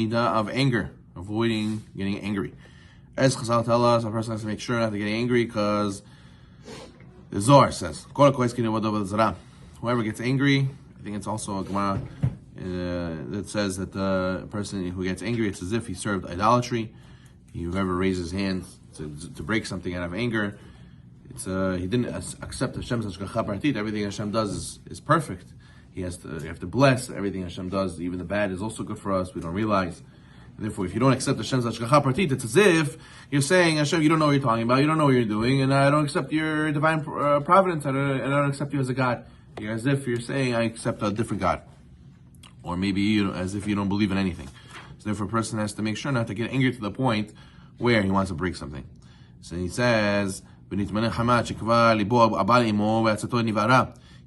midah of anger, avoiding getting angry. As Chazal tell us, a person has to make sure not to get angry because the Zohar says, whoever gets angry, I think it's also a Gemara that says that the person who gets angry, it's as if he served idolatry. Whoever raises his hands to break something out of anger, it's he didn't accept Hashem's hashgacha pratit. Everything Hashem does is perfect. You have to bless everything Hashem does. Even the bad is also good for us. We don't realize. And therefore, if you don't accept Hashem's hashgacha pratit, it's as if you're saying, Hashem, you don't know what you're talking about. You don't know what you're doing, and I don't accept your divine providence, and I don't accept you as a God. You're as if you're saying, I accept a different God, or maybe as if you don't believe in anything. So therefore, a person has to make sure not to get angry to the point where he wants to break something. So he says, he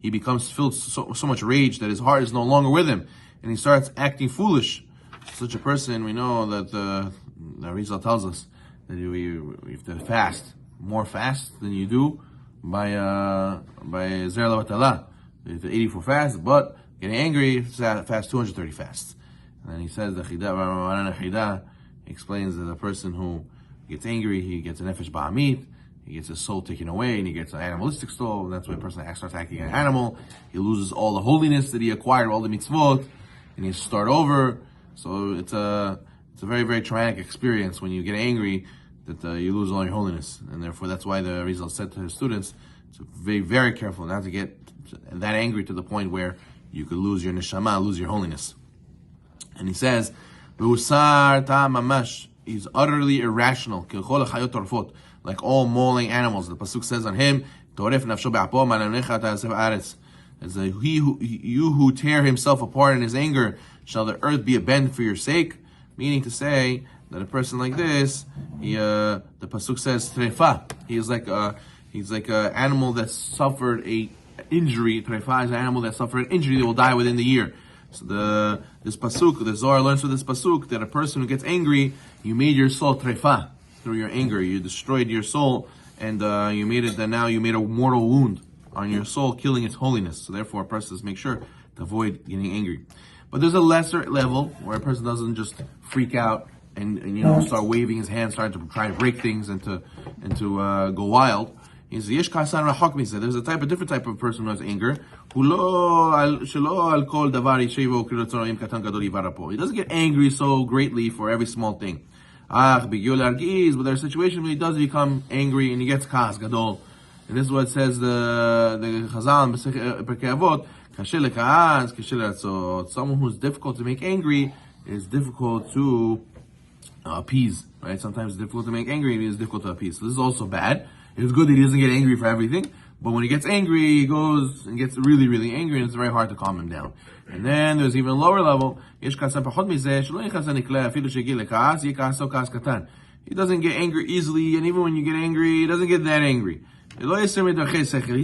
becomes filled so much rage that his heart is no longer with him, and he starts acting foolish. Such a person, we know that the Rizal tells us that you have to fast more fast than you do by Zer Lavatala. You have to 84 fasts, but getting angry, fast 230 fasts. And then he says the Chida explains that the person who gets angry, he gets an nefesh ba'amit, he gets his soul taken away, and he gets an animalistic soul, and that's why a person starts acting like an animal. He loses all the holiness that he acquired, all the mitzvot, and he has to start over. So it's a very, very traumatic experience when you get angry, that you lose all your holiness. And therefore, that's why the Rizal said to his students to be very, very careful not to get that angry to the point where you could lose your neshama, lose your holiness. And he says, he's utterly irrational, like all mauling animals. The pasuk says on him, as you who tear himself apart in his anger, shall the earth be a bend for your sake? Meaning to say that a person like this, the pasuk says trefa. He's like an animal that suffered a injury. Trefa is an animal that suffered an injury that will die within the year. So this pasuk, the Zohar learns from this pasuk that a person who gets angry, you made your soul trefa through your anger. You destroyed your soul, and you made it. That now you made a mortal wound on your soul, killing its holiness. So therefore, a person must make sure to avoid getting angry. But there's a lesser level where a person doesn't just freak out and start waving his hands, start to try to break things and to go wild. There's a different type of person who has anger. He doesn't get angry so greatly for every small thing. But there's situations where he does become angry and he gets kas gadol. And this is what says the Chazal in Perkei Avot. Someone who's difficult to make angry is difficult to appease. Right? Sometimes it's difficult to make angry and it's difficult to appease. So this is also bad. It's good that he doesn't get angry for everything, but when he gets angry, he goes and gets really, really angry, and it's very hard to calm him down. And then there's even lower level. He doesn't get angry easily, and even when you get angry, he doesn't get that angry. He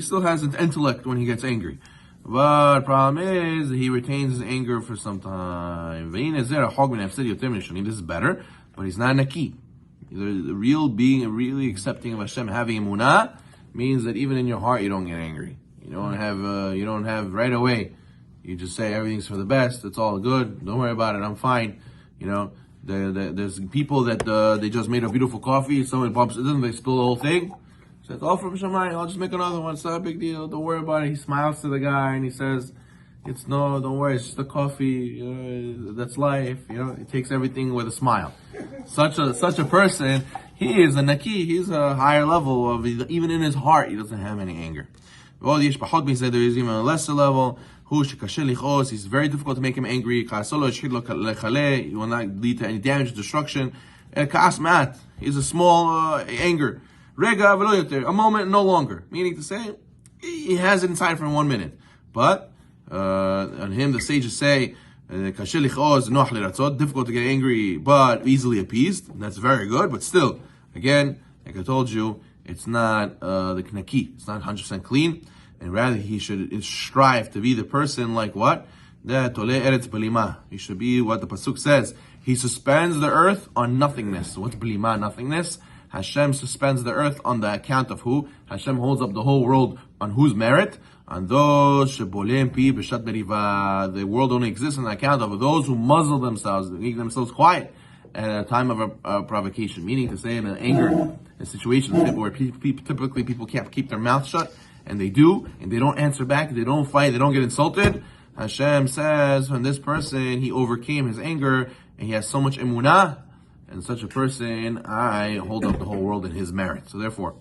still has an intellect when he gets angry. But the problem is, he retains his anger for some time. This is better, but he's not naki. The real being and really accepting of Hashem, having emunah, means that even in your heart you don't get angry. You don't have right away. You just say everything's for the best. It's all good. Don't worry about it. I'm fine. There's people that they just made a beautiful coffee. Someone bumps it in, they spill the whole thing. Says, "Oh, from Shemayim, I'll just make another one. It's not a big deal. Don't worry about it." He smiles to the guy and he says, don't worry, it's just a coffee, that's life, he takes everything with a smile. Such a person, he is a naki, he's a higher level of, even in his heart, he doesn't have any anger. There is even a lesser level, he's very difficult to make him angry, he will not lead to any damage or destruction. He's a small anger, a moment, no longer, meaning to say, he has it inside for 1 minute, but on him, the sages say, difficult to get angry, but easily appeased. That's very good, but still, again, like I told you, it's not the knaki. It's not 100% clean, and rather he should strive to be the person like what? He should be what the pasuk says. He suspends the earth on nothingness. What's blima, nothingness? Hashem suspends the earth on the account of who? Hashem holds up the whole world on whose merit? On those shebolem pi b'shat meriva. The world only exists on the account of those who muzzle themselves, make themselves quiet at a time of a provocation. Meaning to say, in an anger, in situations where typically people can't keep their mouth shut, and they do, and they don't answer back, they don't fight, they don't get insulted. Hashem says, when this person, he overcame his anger, and he has so much emunah, and such a person, I hold up the whole world in his merit. So therefore,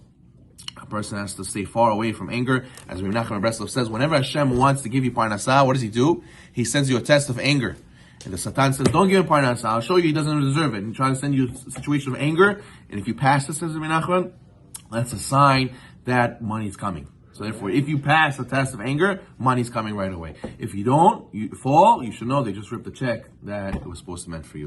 a person has to stay far away from anger. As Rabbi Nachman Breslov says, whenever Hashem wants to give you parnasah, what does he do? He sends you a test of anger. And the Satan says, don't give him parnasah, I'll show you he doesn't deserve it. And he tries to send you a situation of anger, and if you pass this, says Rabbi Nachman, that's a sign that money's coming. So therefore, if you pass the test of anger, money's coming right away. If you don't, you fall, you should know they just ripped the check that it was supposed to meant for you.